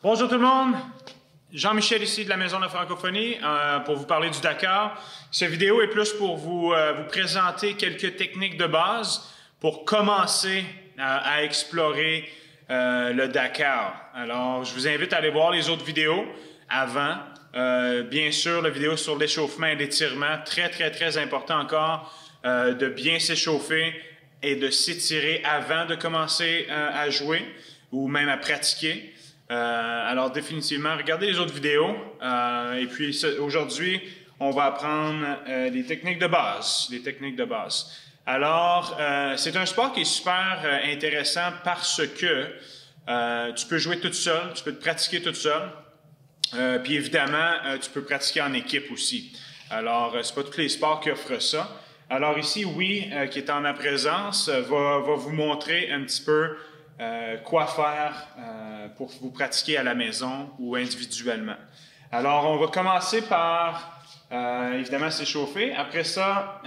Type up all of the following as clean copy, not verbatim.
Bonjour tout le monde, Jean-Michel ici de la Maison de la Francophonie pour vous parler du Dakar. Cette vidéo est plus pour vous présenter quelques techniques de base pour commencer à explorer le Dakar. Alors, je vous invite à aller voir les autres vidéos avant. Bien sûr, la vidéo sur l'échauffement et l'étirement, très important encore, de bien s'échauffer et de s'étirer avant de commencer à jouer ou même à pratiquer. Alors définitivement, regardez les autres vidéos. Et puis aujourd'hui, on va apprendre les techniques de base. Alors, c'est un sport qui est super intéressant parce que tu peux jouer toute seule, tu peux te pratiquer toute seule. Puis évidemment, tu peux pratiquer en équipe aussi. Alors, c'est pas tous les sports qui offrent ça. Alors ici, oui, qui est en ma présence, va vous montrer un petit peu quoi faire pour vous pratiquer à la maison ou individuellement. Alors, on va commencer par, évidemment, s'échauffer. Après ça,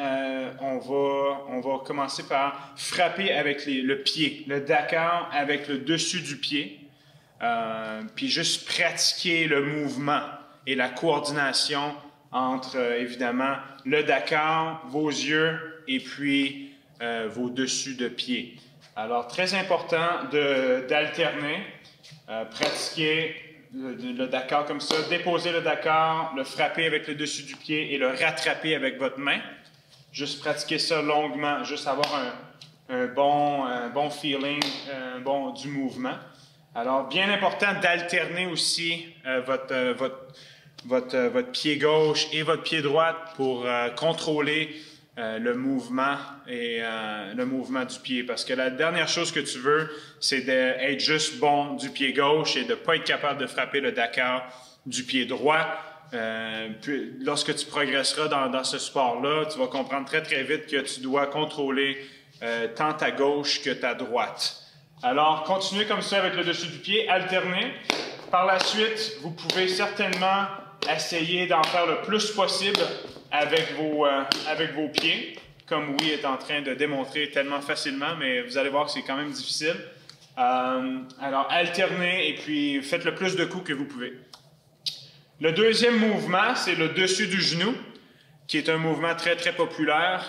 on va commencer par frapper avec le pied, le Dakar avec le dessus du pied, puis juste pratiquer le mouvement et la coordination entre, évidemment, le Dakar, vos yeux et puis vos dessus de pied. Alors, très important d'alterner, pratiquer le Dakar comme ça, déposer le Dakar, le frapper avec le dessus du pied et le rattraper avec votre main. Juste pratiquer ça longuement, juste avoir un bon feeling du mouvement. Alors, bien important d'alterner aussi votre pied gauche et votre pied droit pour contrôler le mouvement et le mouvement du pied. Parce que la dernière chose que tu veux, c'est d'être juste bon du pied gauche et de ne pas être capable de frapper le Dakar du pied droit. Puis, lorsque tu progresseras dans ce sport-là, tu vas comprendre très vite que tu dois contrôler tant ta gauche que ta droite. Alors, continuez comme ça avec le dessus du pied, alternez. Par la suite, vous pouvez certainement essayer d'en faire le plus possible avec vos pieds, comme Oui est en train de démontrer tellement facilement, mais vous allez voir que c'est quand même difficile. Alors, alternez et puis faites le plus de coups que vous pouvez. Le deuxième mouvement, c'est le dessus du genou, qui est un mouvement très populaire,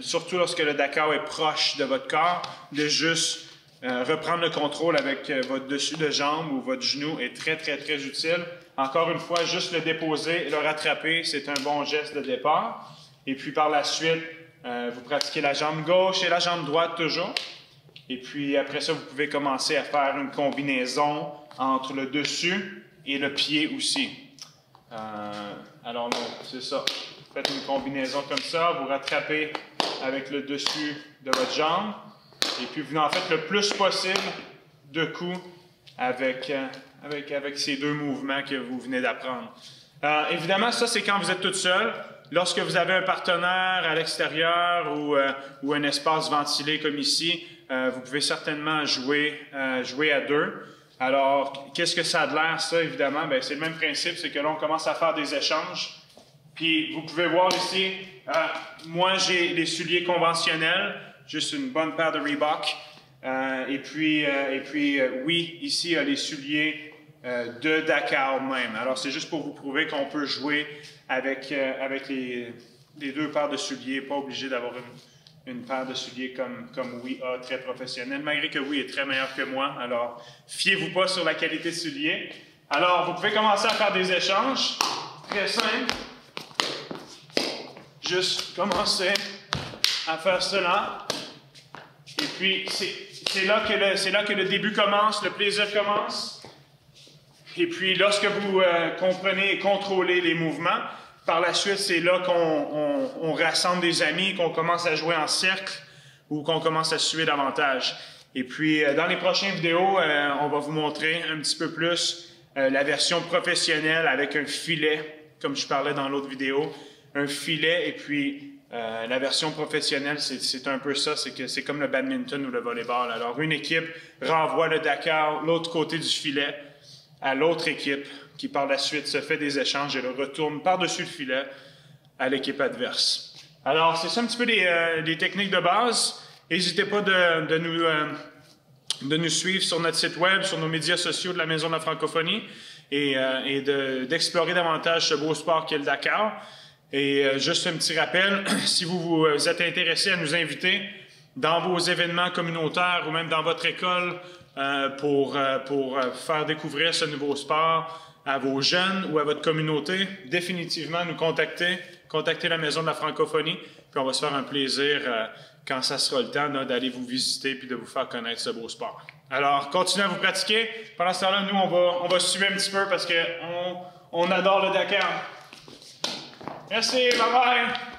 surtout lorsque le Dakar est proche de votre corps, de juste reprendre le contrôle avec votre dessus de jambe ou votre genou est très utile. Encore une fois, juste le déposer et le rattraper, c'est un bon geste de départ. Et puis par la suite, vous pratiquez la jambe gauche et la jambe droite toujours. Et puis après ça, vous pouvez commencer à faire une combinaison entre le dessus et le pied aussi. Alors c'est ça. Faites une combinaison comme ça, vous rattrapez avec le dessus de votre jambe. Et puis vous en faites le plus possible de coups avec ces deux mouvements que vous venez d'apprendre. Évidemment, ça c'est quand vous êtes toute seule. Lorsque vous avez un partenaire à l'extérieur ou un espace ventilé comme ici, vous pouvez certainement jouer à deux. Alors, qu'est-ce que ça a de l'air, ça, évidemment? Bien, c'est le même principe, c'est que là, on commence à faire des échanges. Puis, vous pouvez voir ici, moi, j'ai les souliers conventionnels, juste une bonne paire de Reebok. Et puis, oui, ici, il y a les souliers de Dakar même. Alors, c'est juste pour vous prouver qu'on peut jouer avec les deux paires de souliers, pas obligé d'avoir une paire de souliers comme Oui a, très professionnel, malgré que Oui est très meilleur que moi. Alors, fiez-vous pas sur la qualité de souliers. Alors, vous pouvez commencer à faire des échanges. Très simple. Juste commencer à faire cela. Et puis, c'est là que le début commence, le plaisir commence. Et puis, lorsque vous comprenez et contrôlez les mouvements, par la suite, c'est là qu'on rassemble des amis, qu'on commence à jouer en cercle ou qu'on commence à suivre davantage. Et puis, dans les prochaines vidéos, on va vous montrer un petit peu plus la version professionnelle avec un filet, comme je parlais dans l'autre vidéo. Un filet et puis la version professionnelle, c'est un peu ça, c'est comme le badminton ou le volleyball. Alors, une équipe renvoie le Dakar l'autre côté du filet à l'autre équipe qui, par la suite, se fait des échanges et le retourne par-dessus le filet à l'équipe adverse. Alors, c'est ça un petit peu les techniques de base. N'hésitez pas de de nous suivre sur notre site web, sur nos médias sociaux de la Maison de la Francophonie et d'explorer davantage ce beau sport qu'est le Dakar. Et juste un petit rappel, si vous êtes intéressé à nous inviter dans vos événements communautaires ou même dans votre école pour faire découvrir ce nouveau sport à vos jeunes ou à votre communauté, définitivement nous contacter la Maison de la Francophonie, puis on va se faire un plaisir quand ça sera le temps d'aller vous visiter puis de vous faire connaître ce beau sport. Alors, continuez à vous pratiquer. Pendant ce temps-là, nous, on va suivre un petit peu parce qu'on adore le Dakar. Merci, bye bye!